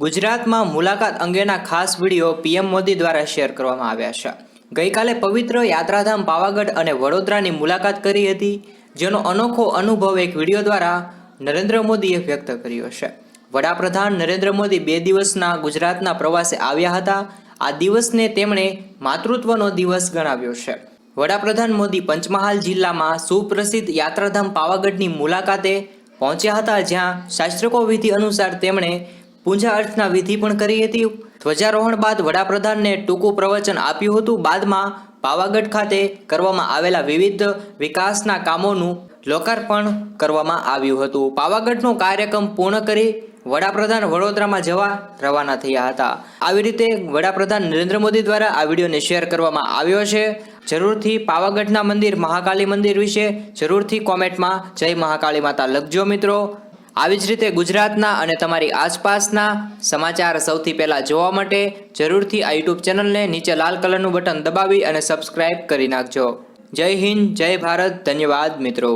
ગુજરાતમાં મુલાકાત અંગેના ખાસ વિડીયો પીએમ મોદી દ્વારા શેર કરવામાં આવ્યા છે। ગઈકાલે પવિત્ર યાત્રાધામ પાવાગઢ અને વડોદરાની મુલાકાત કરી હતી, જેનો અનોખો અનુભવ એક વિડીયો દ્વારા નરેન્દ્ર મોદીએ વ્યક્ત કર્યો છે। વડાપ્રધાન નરેન્દ્ર મોદી 2 દિવસના ગુજરાતના પ્રવાસે આવ્યા હતા। આ દિવસને તેમણે માતૃત્વનો દિવસ ગણાવ્યો છે। વડાપ્રધાન મોદી પંચમહાલ જિલ્લામાં સુપ્રસિદ્ધ યાત્રાધામ પાવાગઢની મુલાકાતે પહોંચ્યા હતા, જ્યાં શાસ્ત્રોક્ત વિધિ અનુસાર તેમણે પૂજા અર્ચના વિધિ પણ કરી હતી। ધ્વજારોહણ બાદ વડાપ્રધાનને ટૂંકું પ્રવચન આપ્યું હતું। બાદમાં પાવાગઢ ખાતે કરવામાં આવેલા વિવિધ વિકાસના કામોનું લોકાર્પણ કરવામાં આવ્યું હતું। પાવાગઢનો કાર્યક્રમ પૂર્ણ કરી વડાપ્રધાન વડોદરામાં જવા રવાના થયા હતા। આવી રીતે વડાપ્રધાન નરેન્દ્ર મોદી દ્વારા આ વિડીયોને શેર કરવામાં આવ્યો છે। જરૂરથી પાવાગઢના મંદિર મહાકાલી મંદિર વિશે જરૂરથી કોમેન્ટમાં જય મહાકાળી માતા લખજો મિત્રો। આવી જ રીતે ગુજરાતના અને તમારી આસપાસના સમાચાર સૌથી પહેલાં જોવા માટે જરૂરથી આ યુટ્યુબ ચેનલને નીચે લાલ કલરનું બટન દબાવી અને સબસ્ક્રાઇબ કરી નાખજો। જય હિન્દ, જય ભારત, ધન્યવાદ મિત્રો।